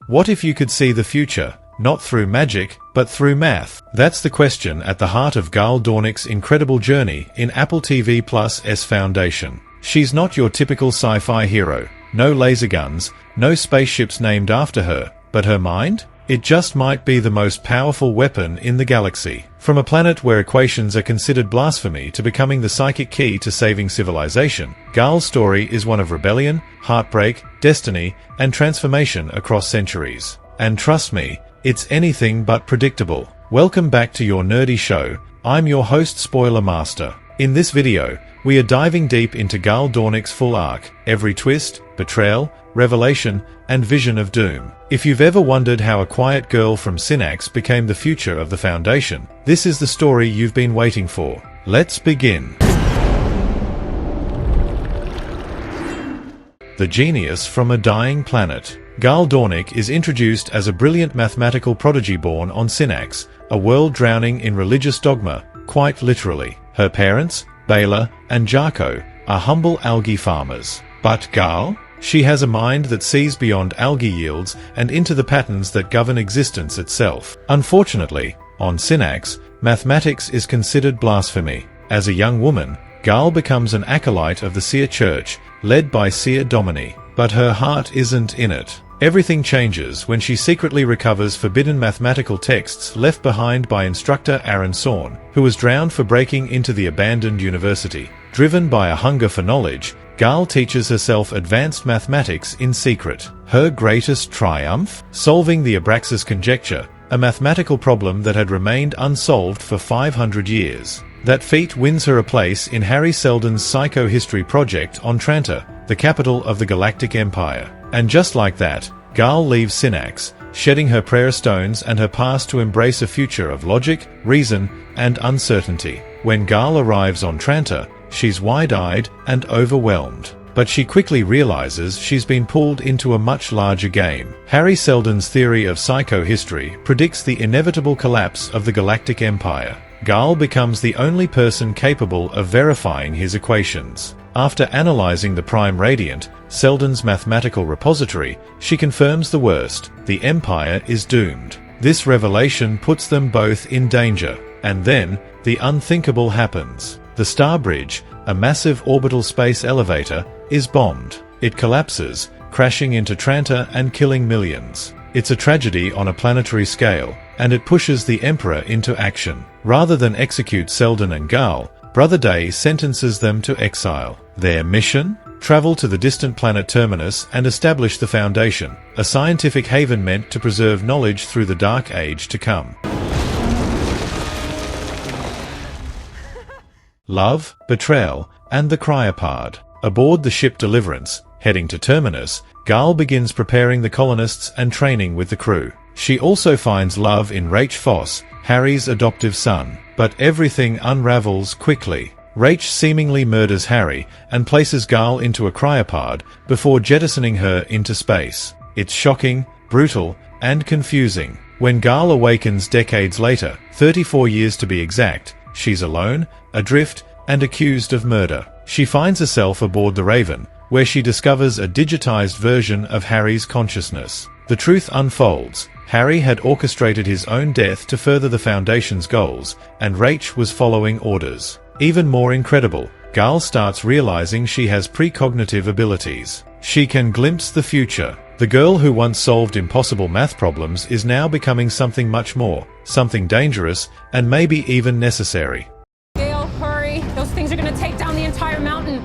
What if you could see the future, not through magic, but through math? That's the question at the heart of Gaal Dornick's incredible journey in Apple TV+'s Foundation. She's not your typical sci-fi hero. No laser guns, no spaceships named after her, but her mind? It just might be the most powerful weapon in the galaxy. From a planet where equations are considered blasphemy to becoming the psychic key to saving civilization, Gaal's story is one of rebellion, heartbreak, destiny, and transformation across centuries. And trust me, it's anything but predictable. Welcome back to your nerdy show. I'm your host, Spoiler Master. In this video, we are diving deep into Gaal Dornick's full arc, every twist, betrayal, revelation, and vision of doom. If you've ever wondered how a quiet girl from Synnax became the future of the Foundation, this is the story you've been waiting for. Let's begin. The genius from a dying planet. Gaal Dornick is introduced as a brilliant mathematical prodigy born on Synnax, a world drowning in religious dogma, quite literally. Her parents, Baylor and Jarko, are humble algae farmers. But Gaal? She has a mind that sees beyond algae yields and into the patterns that govern existence itself. Unfortunately, on Synnax, mathematics is considered blasphemy. As a young woman, Gaal becomes an acolyte of the Seer Church, led by Seer Domini. But her heart isn't in it. Everything changes when she secretly recovers forbidden mathematical texts left behind by instructor Aaron Sorn, who was drowned for breaking into the abandoned university. Driven by a hunger for knowledge, Gaal teaches herself advanced mathematics in secret. Her greatest triumph? Solving the Abraxas conjecture, a mathematical problem that had remained unsolved for 500 years. That feat wins her a place in Harry Seldon's psychohistory project on Tranta, the capital of the Galactic Empire. And just like that, Gaal leaves Synnax, shedding her prayer stones and her past to embrace a future of logic, reason, and uncertainty. When Gaal arrives on Tranta, she's wide-eyed and overwhelmed. But she quickly realizes she's been pulled into a much larger game. Harry Seldon's theory of psychohistory predicts the inevitable collapse of the Galactic Empire. Gaal becomes the only person capable of verifying his equations. After analyzing the prime radiant, Seldon's mathematical repository, she confirms the worst: the Empire is doomed. This revelation puts them both in danger. And then, the unthinkable happens. The Star Bridge, a massive orbital space elevator, is bombed. It collapses, crashing into Tranta and killing millions. It's a tragedy on a planetary scale, and it pushes the Emperor into action. Rather than execute Seldon and Gaal, Brother Day sentences them to exile. Their mission? Travel to the distant planet Terminus and establish the Foundation, a scientific haven meant to preserve knowledge through the Dark Age to come. Love, betrayal, and the cryopod. Aboard the ship Deliverance, heading to Terminus, Gaal begins preparing the colonists and training with the crew. She also finds love in Rach Foss, Harry's adoptive son. But everything unravels quickly. Rach seemingly murders Harry and places Gaal into a cryopod before jettisoning her into space. It's shocking, brutal, and confusing. When Gaal awakens decades later, 34 years to be exact, she's alone, adrift, and accused of murder. She finds herself aboard the Raven, where she discovers a digitized version of Harry's consciousness. The truth unfolds. Harry had orchestrated his own death to further the Foundation's goals, and Rach was following orders. Even more incredible, Gaal starts realizing she has precognitive abilities. She can glimpse the future. The girl who once solved impossible math problems is now becoming something much more, something dangerous, and maybe even necessary. Gaal, hurry! Those things are gonna take down the entire mountain!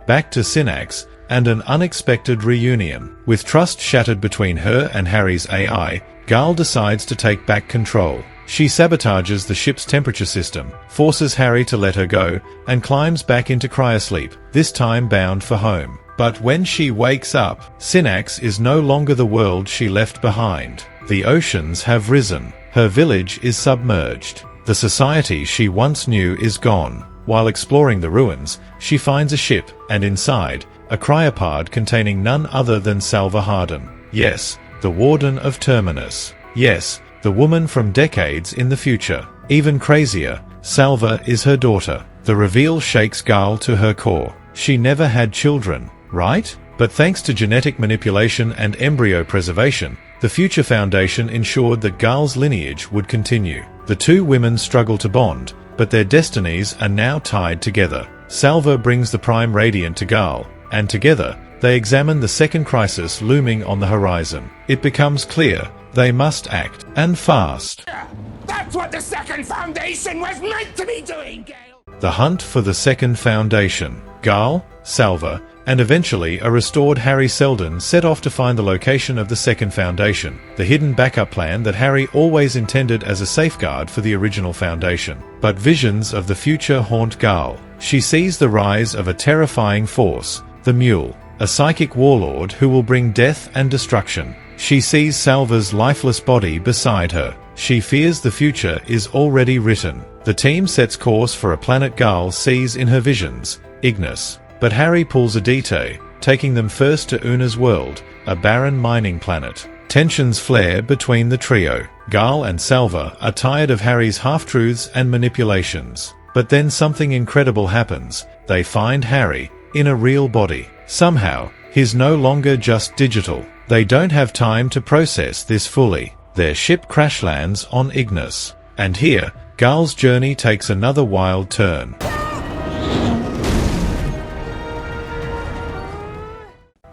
Back to Synnax, and an unexpected reunion. With trust shattered between her and Harry's AI, Gaal decides to take back control. She sabotages the ship's temperature system, forces Harry to let her go, and climbs back into cryosleep, this time bound for home. But when she wakes up, Synnax is no longer the world she left behind. The oceans have risen. Her village is submerged. The society she once knew is gone. While exploring the ruins, she finds a ship, and inside, a cryopod containing none other than Salvor Hardin. Yes, the Warden of Terminus. Yes, the woman from decades in the future. Even crazier, Salvor is her daughter. The reveal shakes Gaal to her core. She never had children, right? But thanks to genetic manipulation and embryo preservation, the future Foundation ensured that Gaal's lineage would continue. The two women struggle to bond, but their destinies are now tied together. Salvor brings the Prime Radiant to Gaal, and together, they examine the second crisis looming on the horizon. It becomes clear they must act, and fast. That's what the second Foundation was meant to be doing, Gaal! The hunt for the second Foundation. Gaal, Salvor, and eventually a restored Harry Seldon set off to find the location of the second Foundation, the hidden backup plan that Harry always intended as a safeguard for the original Foundation. But visions of the future haunt Gaal. She sees the rise of a terrifying force, the Mule, a psychic warlord who will bring death and destruction. She sees Salvor's lifeless body beside her. She fears the future is already written. The team sets course for a planet Gaal sees in her visions, Ignis. But Harry pulls a detour, taking them first to Una's world, a barren mining planet. Tensions flare between the trio. Gaal and Salvor are tired of Harry's half-truths and manipulations. But then something incredible happens. They find Harry in a real body. Somehow, he's no longer just digital. They don't have time to process this fully. Their ship crash lands on Ignis. And here, Gaal's journey takes another wild turn.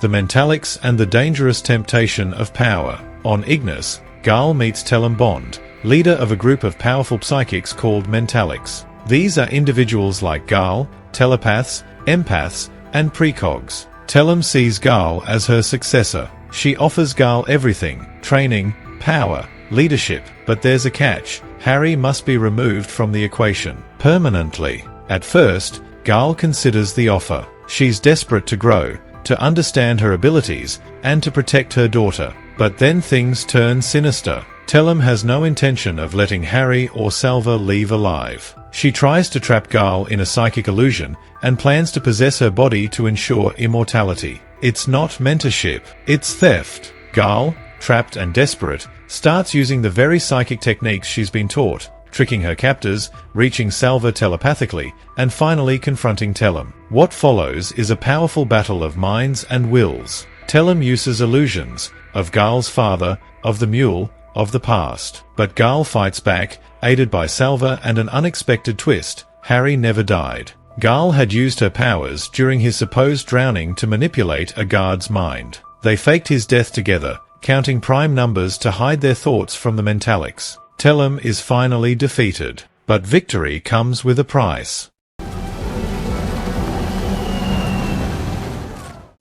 The Mentalics and the dangerous temptation of power. On Ignis, Gaal meets Bond, leader of a group of powerful psychics called Mentalics. These are individuals like Gaal, telepaths, empaths, and precogs. Telem sees Gaal as her successor. She offers Gaal everything: training, power, leadership. But there's a catch. Harry must be removed from the equation permanently. At first, Gaal considers the offer. She's desperate to grow, to understand her abilities, and to protect her daughter. But then things turn sinister. Telem has no intention of letting Harry or Salvor leave alive. She tries to trap Gaal in a psychic illusion, and plans to possess her body to ensure immortality. It's not mentorship, it's theft. Gaal, trapped and desperate, starts using the very psychic techniques she's been taught, tricking her captors, reaching Salvor telepathically, and finally confronting Telem. What follows is a powerful battle of minds and wills. Telem uses illusions, of Gaal's father, of the Mule, of the past. But Gaal fights back, aided by Salvor and an unexpected twist: Harry never died. Gaal had used her powers during his supposed drowning to manipulate a guard's mind. They faked his death together, counting prime numbers to hide their thoughts from the Mentalics. Telem is finally defeated, but victory comes with a price.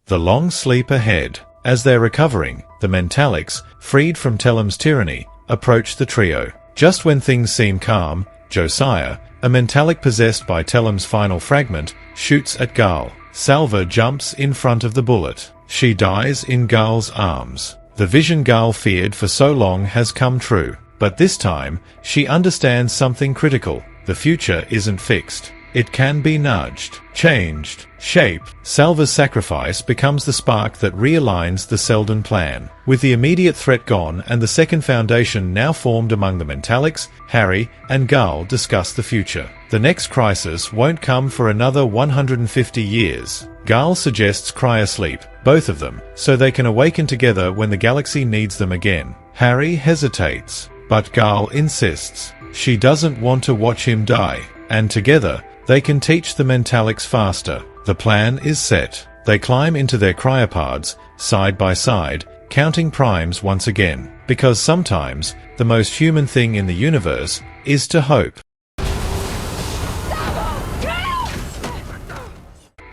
The long sleep ahead. As they're recovering, the Mentalics, freed from Telem's tyranny, approach the trio. Just when things seem calm, Josiah, a Mentalic possessed by Telem's final fragment, shoots at Gaal. Salvor jumps in front of the bullet. She dies in Gaal's arms. The vision Gaal feared for so long has come true. But this time, she understands something critical. The future isn't fixed. It can be nudged, changed, shaped. Salvor's sacrifice becomes the spark that realigns the Seldon plan. With the immediate threat gone and the second Foundation now formed among the Mentalics, Harry and Gaal discuss the future. The next crisis won't come for another 150 years. Gaal suggests cryosleep, both of them, so they can awaken together when the galaxy needs them again. Harry hesitates, but Gaal insists. She doesn't want to watch him die, and together, they can teach the Mentalics faster. The plan is set. They climb into their cryopods, side by side, counting primes once again. Because sometimes, the most human thing in the universe is to hope.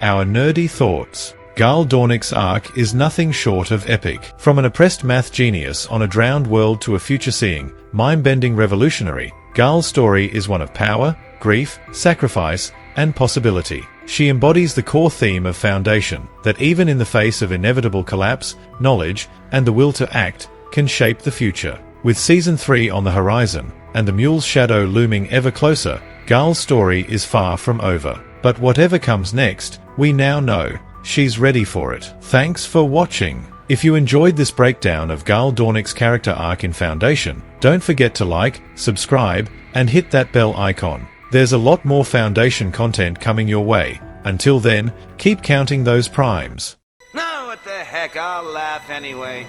Our nerdy thoughts. Gaal Dornick's arc is nothing short of epic. From an oppressed math genius on a drowned world to a future-seeing, mind-bending revolutionary, Gaal's story is one of power, grief, sacrifice, and possibility. She embodies the core theme of Foundation, that even in the face of inevitable collapse, knowledge, and the will to act, can shape the future. With Season 3 on the horizon, and the Mule's shadow looming ever closer, Gaal's story is far from over. But whatever comes next, we now know she's ready for it. Thanks for watching. If you enjoyed this breakdown of Gaal Dornick's character arc in Foundation, don't forget to like, subscribe, and hit that bell icon. There's a lot more Foundation content coming your way. Until then, keep counting those primes. No! what the heck, I'll laugh anyway.